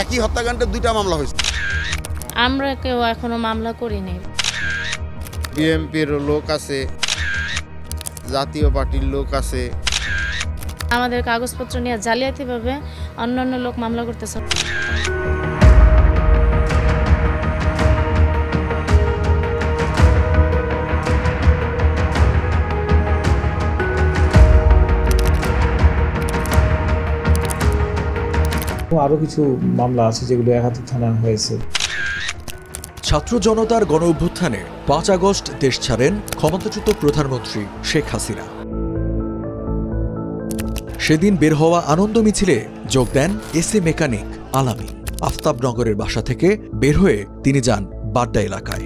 একই হত্যাকাণ্ডে 2টা মামলা হয়েছে। আমরা কেউ এখনো মামলা করিনি। বিএনপির লোক আছে, জাতীয় পার্টির লোক আছে। আমাদের কাগজপত্র নিয়ে জালিয়াতিভাবে অন্যান্য লোক মামলা করতেছে। আরও কিছু মামলা আছে যেগুলো একাধিক থানায় হয়েছে। ছাত্র জনতার গণ অভ্যুত্থানে 5 আগস্ট দেশ ছাড়েন ক্ষমতাচ্যুত প্রধানমন্ত্রী শেখ হাসিনা। সেদিন বের হওয়া আনন্দ মিছিলে যোগ দেন এসএ মেকানিক আলামিন। আফতাবনগরের বাসা থেকে বের হয়ে তিনি যান বাড্ডা এলাকায়।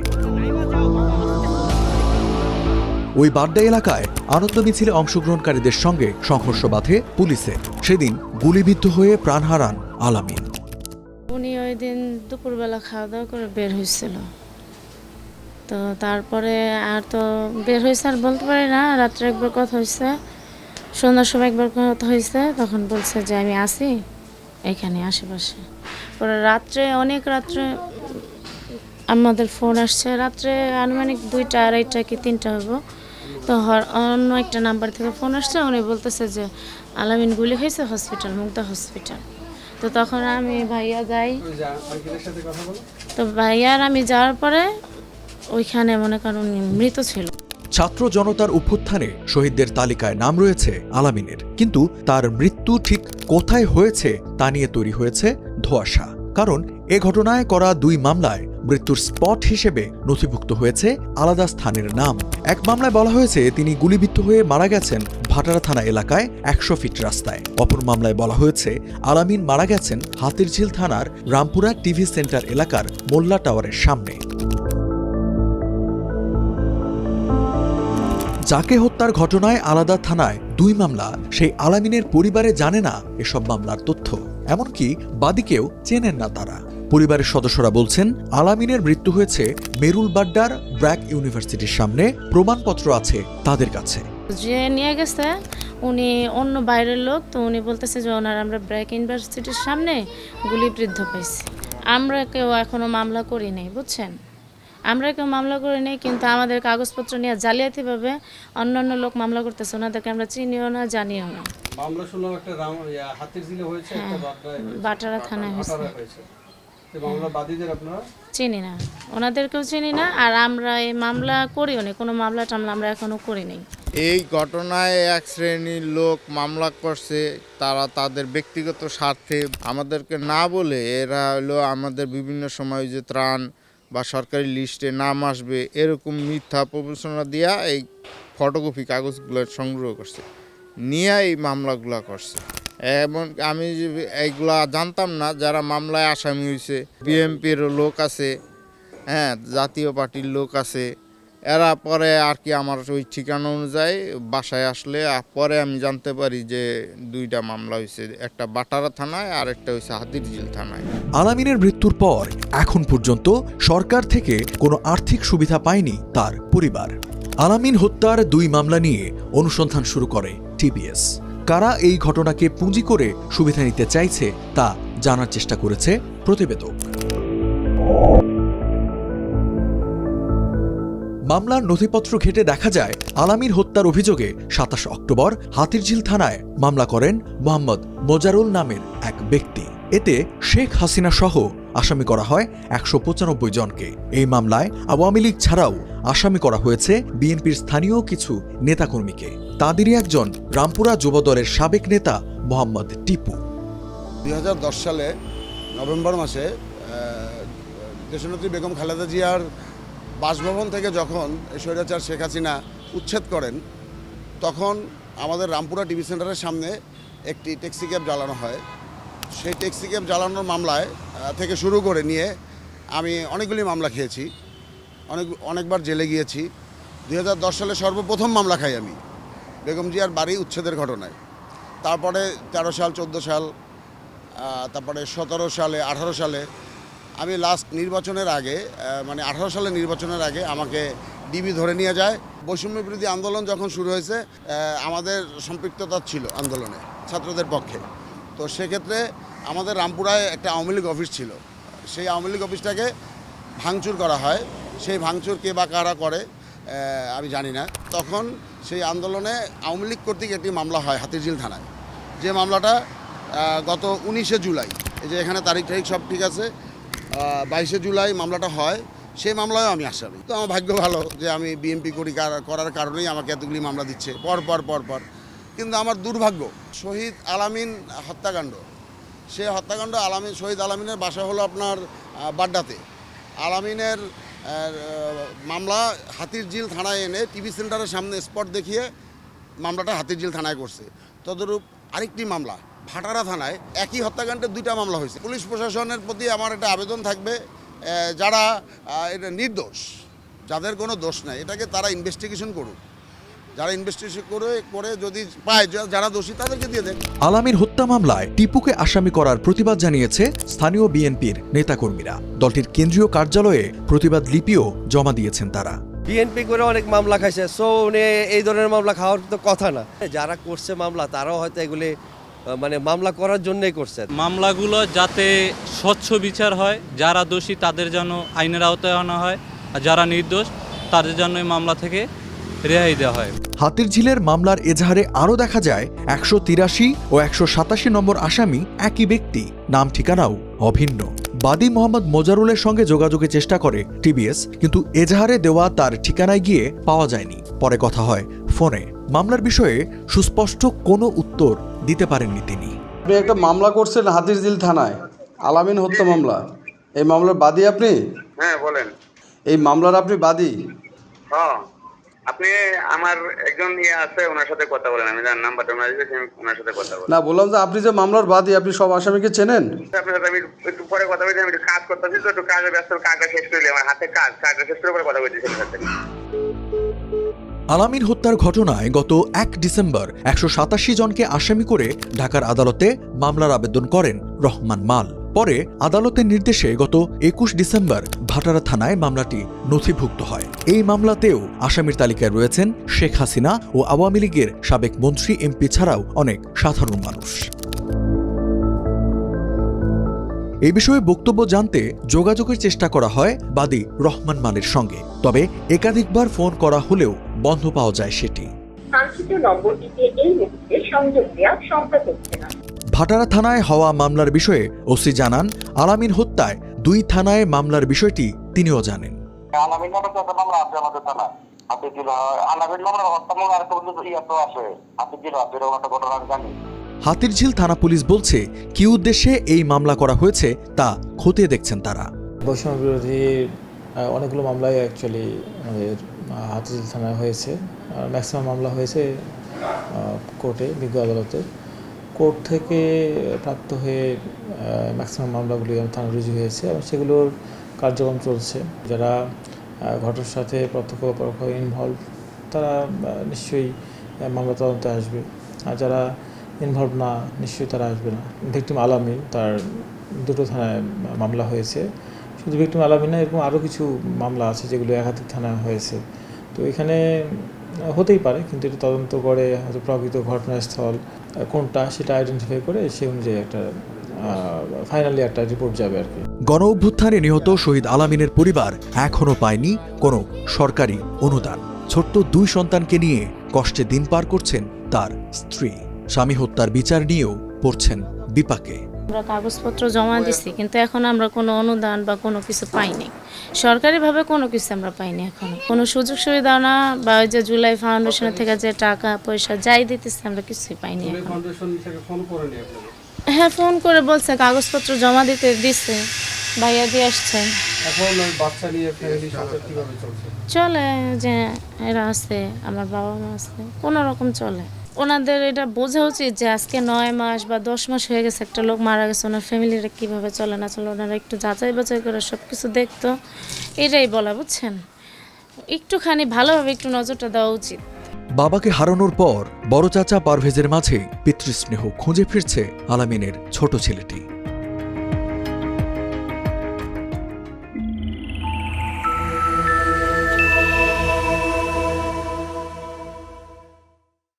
ওই বাড্ডা এলাকায় আনন্দ মিছিলে অংশগ্রহণকারীদের সঙ্গে সংঘর্ষ বাধে পুলিশের। সেদিন গুলিবিদ্ধ হয়ে প্রাণ হারান আলামিন। উনি ওই দিন দুপুরবেলা খাওয়া দাওয়া করে বের হয়েছিল, তো তারপরে আর তো বের হয়েছে আর বলতে পারি না। রাত্রে একবার কথা হয়েছে, সন্ধ্যার সময় একবার কথা হয়েছে, তখন বলছে যে আমি আসি এখানে আশেপাশে। পরে রাত্রে অনেক রাত্রে আমাদের ফোন আসছে, রাত্রে আনুমানিক 2টা, 2:30 কি 3টা হবো। তো অন্য একটা নাম্বার থেকে ফোন আসছে, উনি বলতেছে যে আলামিন গুলি হয়েছে হসপিটাল, মুগদা হসপিটাল। তো তখন আমি ভাইয়া যাই, তো ভাইয়ার আমি যাওয়ার পরে ওইখানে মনে করেন মৃত ছিল। ছাত্র জনতার অভ্যুত্থানে শহীদদের তালিকায় নাম রয়েছে আলামিনের, কিন্তু তার মৃত্যু ঠিক কোথায় হয়েছে তা নিয়ে তৈরি হয়েছে ধোঁয়াশা। কারণ এ ঘটনায় করা 2 মামলায় মৃত্যুর স্পট হিসেবে নথিভুক্ত হয়েছে আলাদা স্থানের নাম। এক মামলায় বলা হয়েছে তিনি গুলিবিদ্ধ হয়ে মারা গেছেন ভাটারা থানা এলাকায় 100 ফিট রাস্তায়। অপর মামলায় বলা হয়েছে আলামিন মারা গেছেন হাতিরঝিল থানার রামপুরা টিভি সেন্টার এলাকার মোল্লা টাওয়ারের সামনে। যাকে হত্যার ঘটনায় আলাদা থানায় 2 মামলা, সেই আলামিনের পরিবারে জানে না এসব মামলার তথ্য। এমনকি বাদীকেও চেনেন না তারা। পরিবারের সদস্যরা বলছেন আলামিনের মৃত্যু হয়েছে মেরুল বাড্ডার ব্র্যাক ইউনিভার্সিটির সামনে, প্রমাণপত্র আছে তাদের কাছে। যে নিয়ে গেছে উনি অন্য বাইরের লোক, তো উনি বলতেছে যে ওনার আমরা ব্র্যাক ইউনিভার্সিটির সামনে গুলিবিদ্ধ পাইছি। আমরা কেউ এখনো মামলা করি নাই, বুঝছেন। আমরা কেউ মামলা করি নাই, কিন্তু আমাদের কাগজপত্র নিয়ে জালিয়াতিভাবে অন্যান্য লোক মামলা করতেছে। ওনাদেরকে আমরা চিনিও না, জানিও না। মামলা শুনলাম একটা হাতিরঝিলে হয়েছে, একটা বাটারা থানায় হয়েছে। মামলা বাদীদের আপনারা চিনি না, ওনাদেরকেও চিনি না। আর আমরা এই মামলা করিও নি, কোনো মামলা টামলা আমরা এখনো করি নাই। এই ঘটনায় এক শ্রেণীর লোক মামলা করছে, তারা তাদের ব্যক্তিগত স্বার্থে আমাদেরকে না বলে, এরা হলো আমাদের বিভিন্ন সময় যে ত্রাণ বা সরকারি লিস্টে নাম আসবে এরকম মিথ্যা প্রবঞ্চনা দিয়া এই ফটোকপি কাগজগুলো সংগ্রহ করছে, নিয়ে এই মামলাগুলো করছে। এবং আমি এইগুলা জানতাম না, যারা মামলায় আসামি হয়েছে বিএনপির লোক আছে, হ্যাঁ, জাতীয় পার্টির লোক আছে। এরা পরে আর কি আমার ওই ঠিকানা অনুযায়ী বাসায় আসলে পরে আমি জানতে পারি যে 2টা মামলা হয়েছে, একটা বাটারা থানায় আর একটা হয়েছে হাতিরঝিল থানায়। আলামিনের মৃত্যুর পর এখন পর্যন্ত সরকার থেকে কোনো আর্থিক সুবিধা পায়নি তার পরিবার। আলামিন হত্যার 2 মামলা নিয়ে অনুসন্ধান শুরু করে টিবিএস। কারা এই ঘটনাকে পুঁজি করে সুবিধা নিতে চাইছে তা জানার চেষ্টা করেছে প্রতিবেদক। মামলার নথিপত্র ঘেঁটে দেখা যায় আলামিন হত্যার অভিযোগে 27 অক্টোবর হাতিরঝিল থানায় মামলা করেন মোহাম্মদ মোজারুল নামের এক ব্যক্তি। এতে শেখ হাসিনা সহ আসামি করা হয় 195 জনকে। এই মামলায় আওয়ামী লীগ ছাড়াও আসামি করা হয়েছে বিএনপির স্থানীয় কিছু নেতাকর্মীকে। তাদেরই একজন রামপুরা যুবদলের সাবেক নেতা মোহাম্মদ টিপু। 2010 সালে নভেম্বর মাসে দেশনেত্রী বেগম খালেদা জিয়ার বাসভবন থেকে যখন স্বৈরাচার শেখ হাসিনা উচ্ছেদ করেন, তখন আমাদের রামপুরা টিভি সেন্টারের সামনে একটি ট্যাক্সি ক্যাব জ্বালানো হয়। সেই ট্যাক্সি ক্যাব জ্বালানোর মামলায় থেকে শুরু করে নিয়ে আমি অনেকগুলি মামলা খেয়েছি, অনেকবার জেলে গিয়েছি। 2010 সালে সর্বপ্রথম মামলা খাই আমি বেগম জিয়ার বাড়ি উচ্ছেদের ঘটনায়। তারপরে 13 সাল, 14 সাল, তারপরে 17 সালে, 18 সালে। আমি লাস্ট নির্বাচনের আগে, মানে 18 সালের নির্বাচনের আগে আমাকে ডিবি ধরে নিয়ে যায়। বৈষম্য বিরোধী আন্দোলন যখন শুরু হয়েছে, আমাদের সম্পৃক্ততা ছিল আন্দোলনে ছাত্রদের পক্ষে। তো সেক্ষেত্রে আমাদের রামপুরায় একটা আওয়ামী লীগ অফিস ছিল, সেই আওয়ামী লীগ অফিসটাকে ভাঙচুর করা হয়। সেই ভাঙচুর কে বা কারা করে আমি জানি না। তখন সেই আন্দোলনে আওয়ামী লীগ কর্তৃক একটি মামলা হয় হাতিরঝিল থানায়, যে মামলাটা গত 19শে জুলাই, এই যে এখানে তারিখ সব ঠিক আছে, 22শে জুলাই মামলাটা হয়। সেই মামলায় আমি আসামি। তো আমার ভাগ্য ভালো যে আমি বিএনপি করার কারণেই আমাকে এতগুলি মামলা দিচ্ছে পর। কিন্তু আমার দুর্ভাগ্য, শহীদ আলামিন হত্যাকাণ্ড, সে হত্যাকাণ্ড শহীদ আলামিনের বাসা হলো আপনার বাড্ডাতে। আলামিনের মামলা হাতিরঝিল থানায় এনে টিভি সেন্টারের সামনে স্পট দেখিয়ে মামলাটা হাতিরঝিল থানায় করছে। তদরূপ আরেকটি মামলা ভাটারা থানায় একই হত্যাকাণ্ডের 2টা মামলা হয়েছে। পুলিশ প্রশাসনের প্রতি আমার একটা আবেদন থাকবে, যারা এটা নির্দোষ, যাদের কোনো দোষ নাই, এটাকে তারা ইনভেস্টিগেশন করুক। যারা ইনভেস্টিগেশন করে যদি পায় যারা দোষী তাদেরকে দিয়ে দেন। আলামিন হত্যা মামলায় টিপুকে আসামি করার প্রতিবাদ জানিয়েছে স্থানীয় বিএনপির নেতাকর্মীরা। দলটির কেন্দ্রীয় কার্যালয়ে প্রতিবাদ লিপিও জমা দিয়েছেন তারা। বিএনপি করে অনেক মামলা খাইছে, সো উনি এই ধরনের মামলা খাওয়ার তো কথা না। যারা করছে মামলা তারাও হয়তো এগুলি মানে মামলা করার জন্যই করছে। মামলাগুলো যাতে স্বচ্ছ বিচার হয়, যারা দোষী তাদের যেন আইনের আওতায় আনা হয়, আর যারা নির্দোষ তাদের জন্য এই মামলা থেকে রেহাই দেওয়া হয়। হাতিরঝিলের মামলার এজাহারে আরও দেখা যায় 183 ও 187 নম্বর আসামি একই ব্যক্তি, নাম ঠিকানাও অভিন্ন। বাদী মোহাম্মদ মোজারুলের সঙ্গে যোগাযোগের চেষ্টা করে টিবিএস, কিন্তু এজাহারে দেওয়া তার ঠিকানায় গিয়ে পাওয়া যায়নি। পরে কথা হয় ফোনে। মামলার বিষয়ে সুস্পষ্ট কোনো উত্তর দিতে পারেননি তিনি। আপনি একটা মামলা করছেন হাতিরঝিল থানায়, আলামিন হত্যা মামলা। এই মামলার বাদী আপনি? হ্যাঁ বলেন। এই মামলার আপনি বাদী? হ্যাঁ, আপনি আমার একজন আছে, ওনার সাথে কথা বলেন। আমি যার নাম্বারটা ওনার সাথে কথা বলেন। না, বললাম যে আপনি যে মামলার বাদী, আপনি সব আসামিকে চেনেন? আপনার সাথে আমি একটু পরে কথা বলছি, আমি একটু কাজ করতেছি, তো একটু কাজে ব্যস্ত, কাজটা শেষ করলে আমার হাতে কাজটা শেষ করে পরে কথা বলছি সেটার সাথে। আলামিন হত্যার ঘটনায় গত 1 ডিসেম্বর 187 জনকে আসামি করে ঢাকার আদালতে মামলার আবেদন করেন রহমান মাল। পরে আদালতের নির্দেশে গত 21 ডিসেম্বর ভাটারা থানায় মামলাটি নথিভুক্ত হয়। এই মামলাতেও আসামির তালিকায় রয়েছেন শেখ হাসিনা ও আওয়ামী লীগের সাবেক মন্ত্রী এমপি ছাড়াও অনেক সাধারণ মানুষ। এই বিষয়ে বক্তব্য জানতে যোগাযোগের চেষ্টা করা হয় বাদী রহমান মালের সঙ্গে, তবে একাধিকবার ফোন করা হলেও বন্ধ পাওয়া যায় সেটি। ভাটারা থানায় হওয়া মামলার বিষয়ে ওসি জানান, আলামিন হত্যায় 2 থানায় মামলার বিষয়টি তিনিও জানেন। হাতিরঝিল থানা পুলিশ বলছে কি উদ্দেশ্যে এই মামলা করা হয়েছে তা খতিয়ে দেখছেন তারা। বৈষম্য বিরোধী অনেকগুলো মামলাই অ্যাকচুয়ালি আমাদের হাতিরঝিল থানায় হয়েছে। আর ম্যাক্সিমাম মামলা হয়েছে কোর্টে, বিজ্ঞ আদালতে। কোর্ট থেকে প্রাপ্ত হয়ে ম্যাক্সিমাম মামলাগুলি থানা রুজু হয়েছে এবং সেগুলোর কার্যক্রম চলছে। যারা ঘটনার সাথে প্রত্যক্ষ পরোক্ষ ইনভলভ তারা নিশ্চয়ই মামলা তদন্তে আসবে, আর যারা ইনভলভ না নিশ্চয়ই তারা আসবে না। ভিকটিম আলামিন, তার 2টো থানায় মামলা হয়েছে। শুধু ভিকটিম আলামিন না, এরকম আরও কিছু মামলা আছে যেগুলো একাধিক থানায় হয়েছে। তো এখানে হতেই পারে, কিন্তু এটা তদন্ত করে হয়তো প্রকৃত ঘটনাস্থল কোনটা সেটা আইডেন্টিফাই করে সে অনুযায়ী একটা ফাইনালি একটা রিপোর্ট যাবে আর কি। গণ অভ্যুত্থানে নিহত শহীদ আলামিনের পরিবার এখনও পায়নি কোনো সরকারি অনুদান। ছোট্ট 2 সন্তানকে নিয়ে কষ্টে দিন পার করছেন তার স্ত্রী। স্বামী হত্যার বিচার নিয়েও পড়ছেন বিপাকে। আমরা কাগজপত্র জমা দিচ্ছি, কিন্তু এখন আমরা কোনো অনুদান বা কোনো কিছু পাইনি। সরকারিভাবে কোনো কিছু আমরা পাইনি, এখনো কোনো সুযোগ সুবিধা না, বা ওই যে জুলাই ফাউন্ডেশনের থেকে যে টাকা পয়সা যাই দিতেছে আমরা কিছুই পাইনি। হ্যাঁ, ফোন করে বলছে কাগজপত্র জমা দিছে, ভাইয়া দিয়ে আসছে। চলে যে এরা আছে, আমার বাবা মা আছে, কোনো রকম চলে। ওনাদের এটা বোঝা উচিত যে আজকে 9 মাস বা 10 মাস হয়ে গেছে একটা লোক মারা গেছে, ওনার ফ্যামিলিরা কীভাবে চলে না চলে ওনারা একটু যাচাই বাছাই করে সব কিছু দেখতো, এটাই বলা, বুঝছেন? একটুখানি ভালোভাবে একটু নজরটা দেওয়া উচিত। বাবাকে হারানোর পর বড় চাচা পারভেজের মাঝে পিতৃস্নেহ খুঁজে ফিরছে আলামিনের ছোট ছেলেটি।